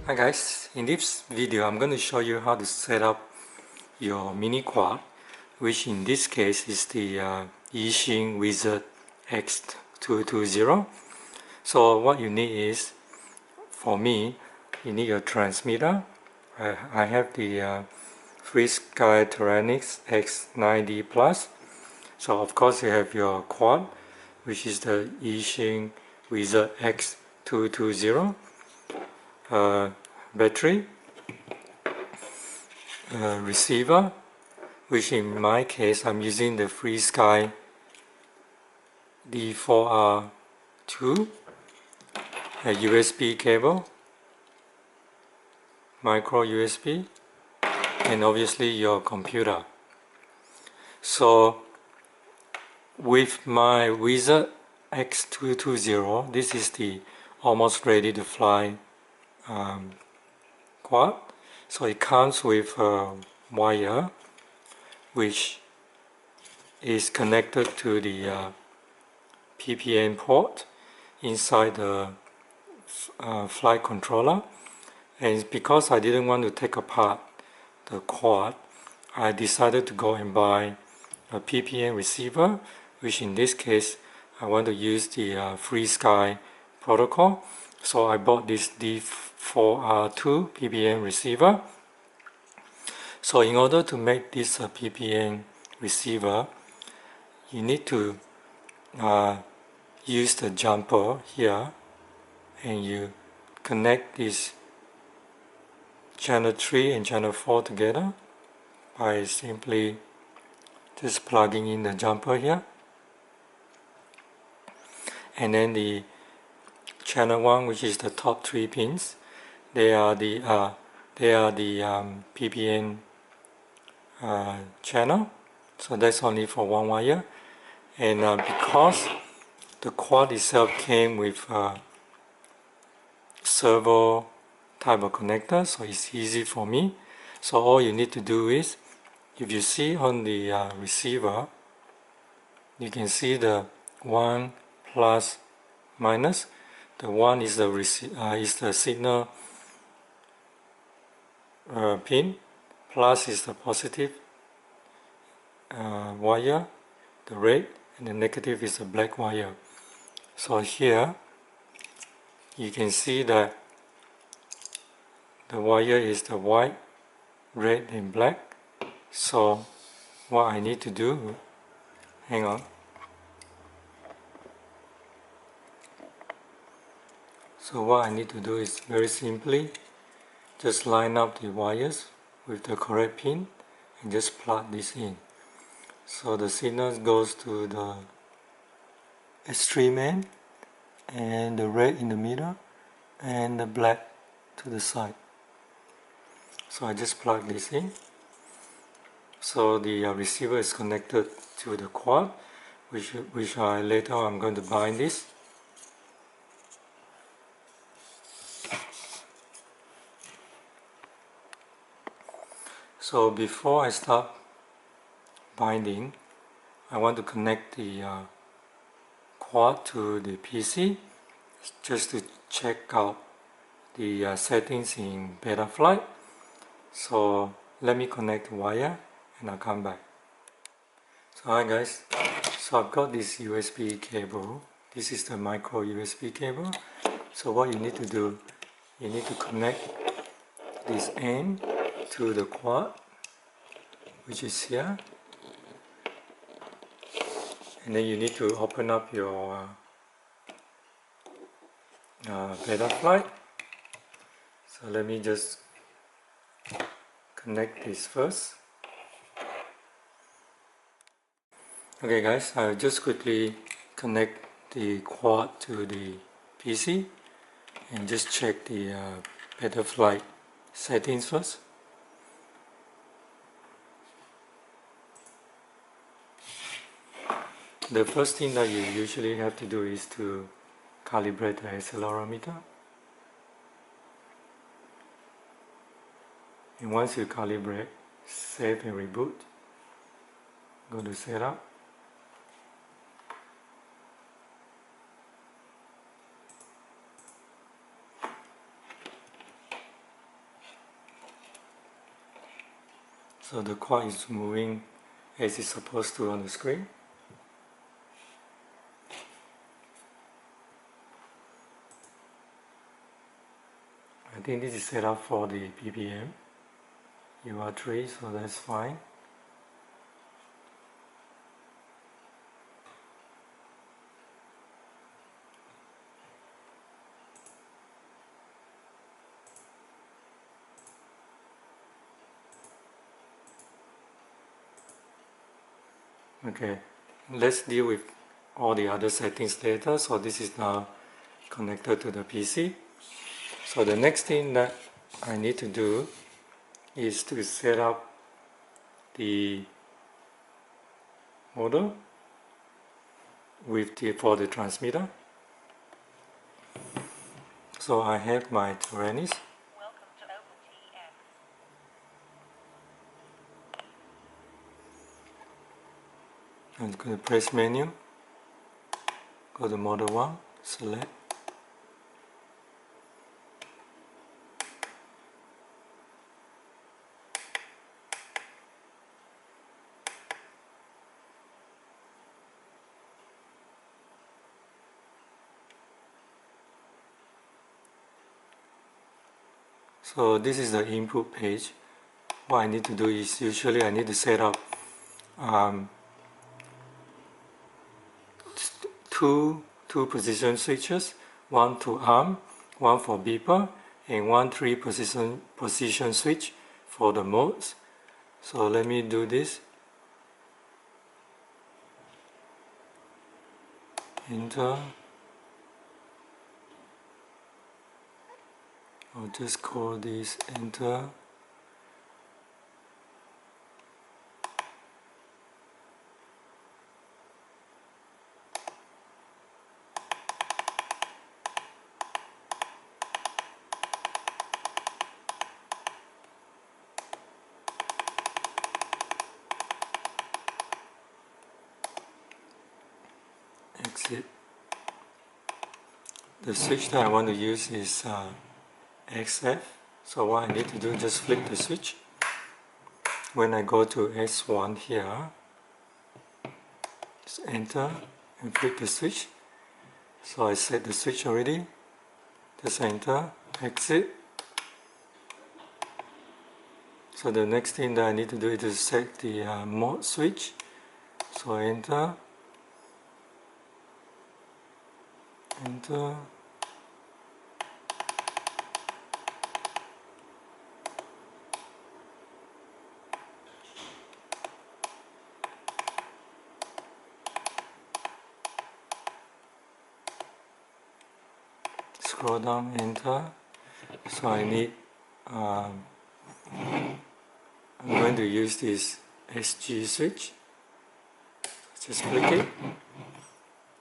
Hi guys, in this video I'm going to show you how to set up your mini quad, which in this case is the Eachine Wizard X220. So what you need is, for me, you need a transmitter. I have the FrSky X9D Plus. So of course you have your quad, which is the Eachine Wizard X220. Battery, receiver, which in my case I'm using the FrSky D4R-II, a USB cable, micro USB, and obviously your computer. So with my Wizard X220, this is the almost ready to fly quad. So it comes with a wire which is connected to the PPN port inside the flight controller, and because I didn't want to take apart the quad, I decided to go and buy a PPN receiver, which in this case I want to use the FrSky protocol. So I bought this D4R-II PPN receiver. So in order to make this a PPN receiver, you need to use the jumper here, and you connect this channel 3 and channel 4 together by simply just plugging in the jumper here. And then the channel 1, which is the top 3 pins, they are the PPN channel, so that's only for one wire. And because the quad itself came with servo type of connector, so it's easy for me. So all you need to do is, if you see on the receiver, you can see the 1 plus minus. The 1 is the signal pin, plus is the positive wire, the red, and the negative is the black wire. So here you can see that the wire is the white, red, and black. So what I need to do, hang on. So what I need to do is very simply just line up the wires with the correct pin and just plug this in. So the signal goes to the extreme end, and the red in the middle, and the black to the side. So I just plug this in. So the receiver is connected to the quad, which I later I'm going to bind this. So before I start binding, I want to connect the quad to the PC just to check out the settings in Beta Flight. So let me connect the wire and I'll come back. So hi guys, so I've got this USB cable. This is the micro USB cable. So what you need to do, you need to connect this end to the quad, which is here, and then you need to open up your Beta Flight. So let me just connect this first. Okay guys, I'll just quickly connect the quad to the PC and just check the Beta Flight settings first. The first thing that you usually have to do is to calibrate the accelerometer. And once you calibrate, save and reboot. Go to setup. So the quad is moving as it's supposed to on the screen. I think this is set up for the PPM UR3, so that's fine. Okay, let's deal with all the other settings later. So this is now connected to the PC. So the next thing that I need to do is to set up the model for the transmitter. So I have my Tyrannis. I'm going to press menu, go to model 1, select. So this is the input page. What I need to do is usually I need to set up two position switches, one to arm, one for beeper, and one 3 position switch for the modes. So let me do this. Enter. I'll just call this enter. Exit. The switch that I want to use is XF. So what I need to do is just flip the switch. When I go to S1 here, just enter and flip the switch. So I set the switch already. Just enter, exit. So the next thing that I need to do is to set the mode switch. So enter, enter. Scroll down, enter. So I need, I'm going to use this SG switch. Just click it.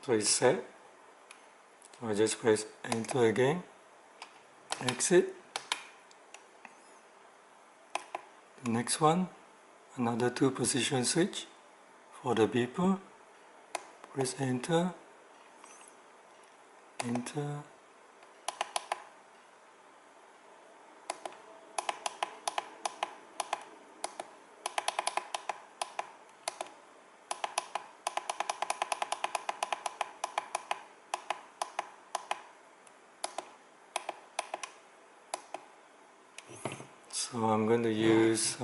So it's set. So I just press enter again. Exit. The next one, another 2 position switch for the beeper. Press enter. Enter. So I'm going to use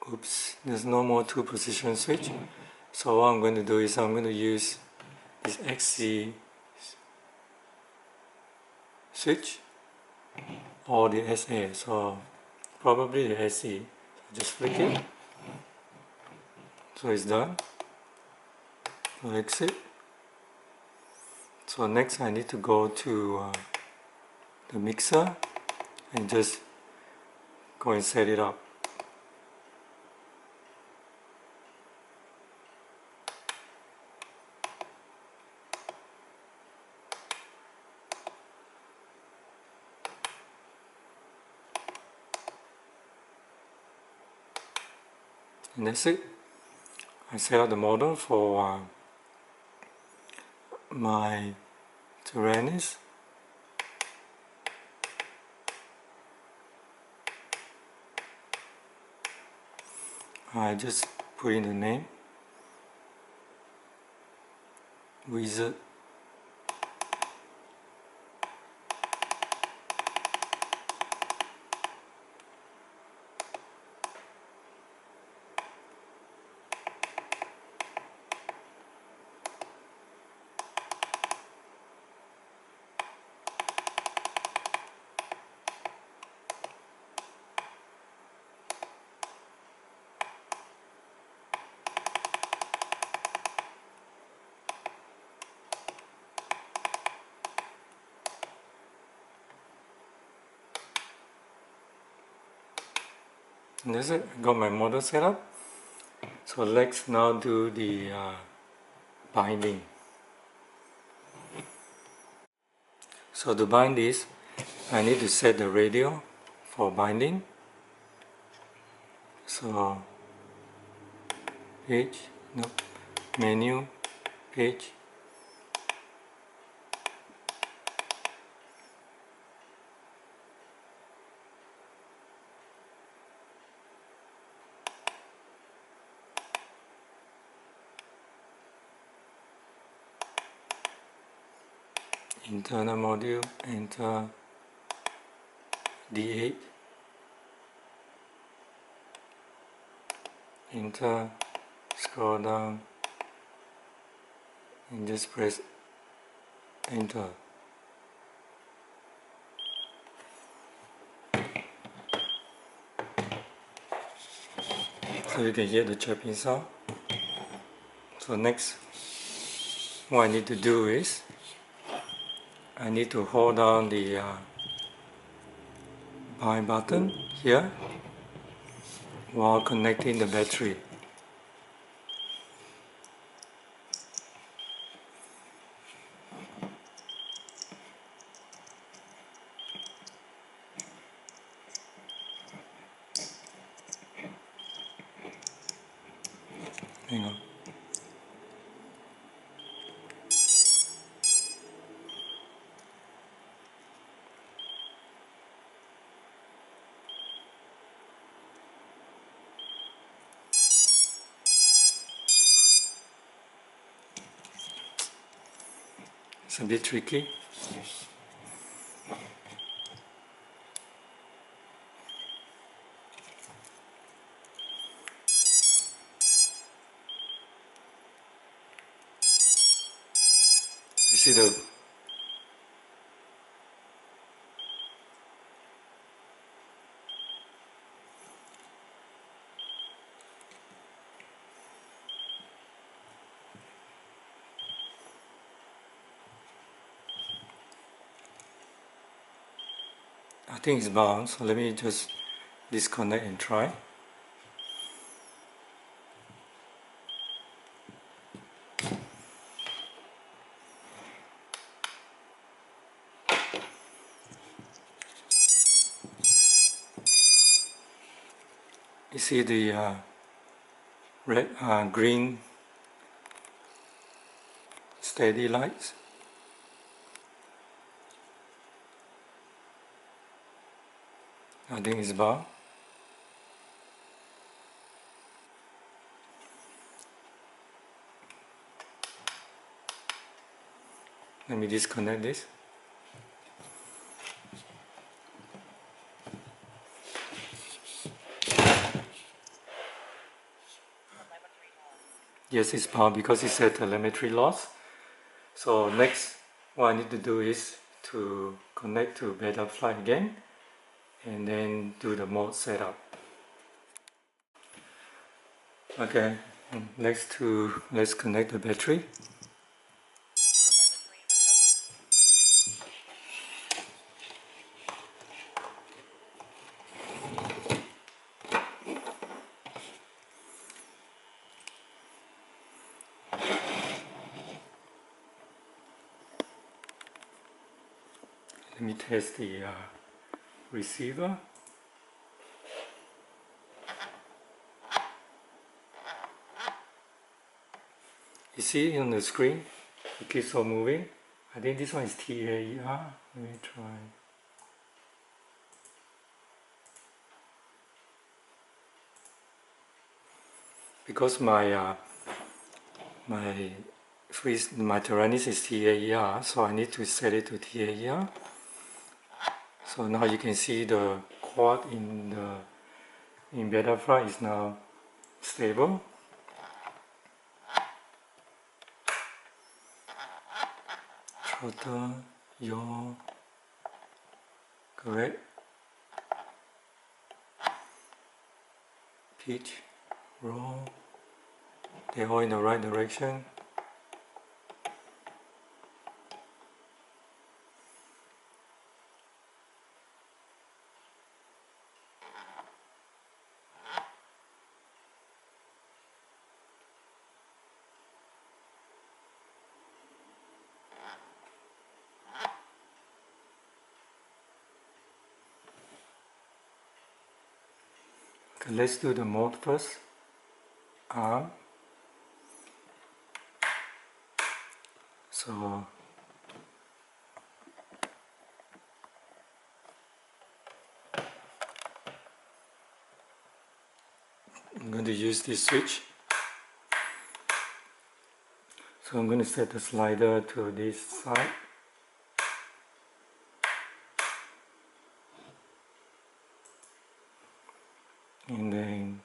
oops, there's no more 2 position switch. So what I'm going to do is I'm going to use this XC switch or the SA. So probably the SE. So just flick it. So it's done. So exit. So next I need to go to the mixer and just go and set it up. And that's it. I set up the model for my Tyrannis. I just put in the name Wizard. And that's it. I got my model set up. So let's now do the binding. So to bind this, I need to set the radio for binding. So page, no, menu, page. Internal module, enter D8, enter, scroll down, and just press enter. So you can hear the chirping sound. So next, what I need to do is, I need to hold down the bind button here while connecting the battery. Hang on. It's a bit tricky. You see the I think it's bound, so let me just disconnect and try. You see the green steady lights? I think it's bound. Let me disconnect this. Yes, it's bound because it said telemetry loss. So next, what I need to do is to connect to Beta Flight again and then do the mode setup. Okay, let's connect the battery. Let me test the receiver. You see on the screen, it keeps on moving. I think this one is TAER. Let me try. because my Tyrannus is TAER, so I need to set it to TAER. So now you can see the quad in beta flight is now stable. Throttle, yaw, correct. Pitch, roll, they're all in the right direction. Okay, let's do the mode first. Arm. So I'm going to use this switch. So I'm going to set the slider to this side. And then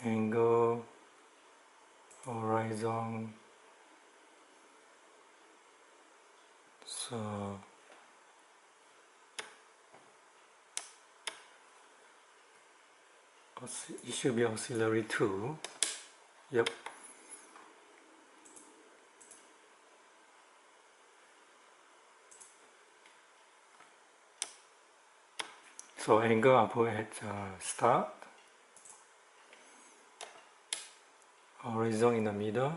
angle, horizon. So it should be auxiliary 2. Yep. So angle I put at start, horizon in the middle,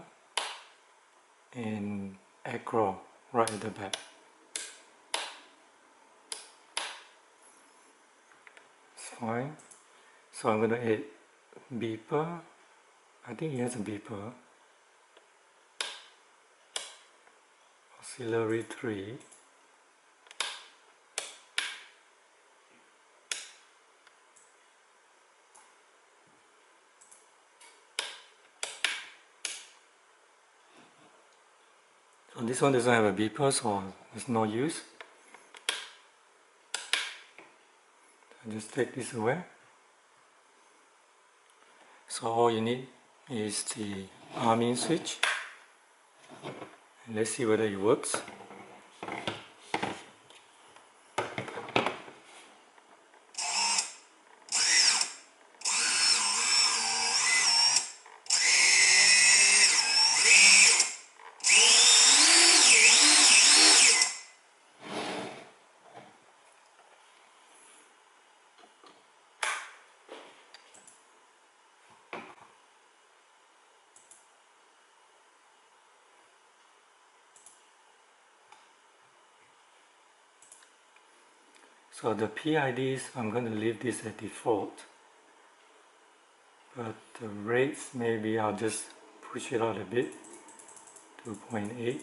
and acro right at the back. It's fine. So I'm going to add beeper. I think it has a beeper. Auxiliary 3. So this one doesn't have a beeper, so there's no use. I just take this away. So all you need is the arming switch. And let's see whether it works. So the P.I.Ds, I'm going to leave this at default. But the rates, maybe I'll just push it out a bit, 2.8.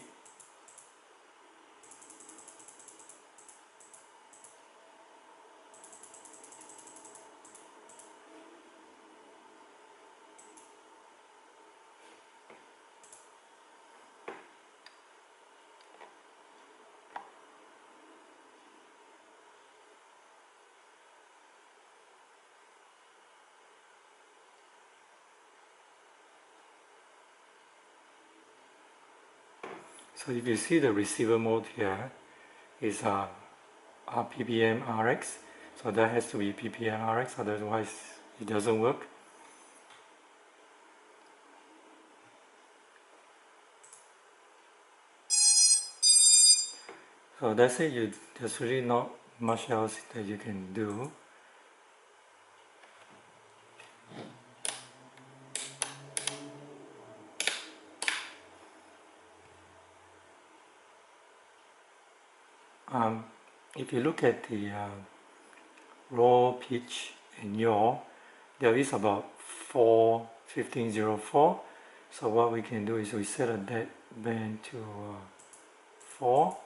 So if you see the receiver mode here is RPPM RX, so that has to be PPM RX, otherwise it doesn't work. So that's it. There's really not much else that you can do. If you look at the roll, pitch, and yaw, there is about 4:15:04. So what we can do is we set a dead band to 4.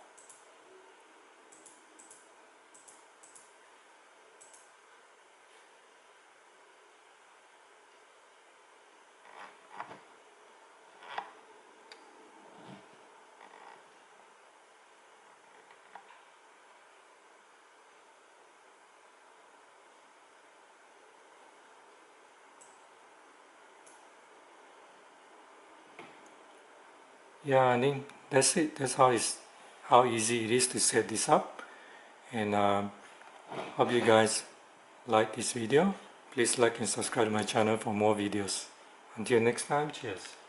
yeah, I think that's it. That's how easy it is to set this up. And hope you guys like this video. Please like and subscribe to my channel for more videos. Until next time, cheers.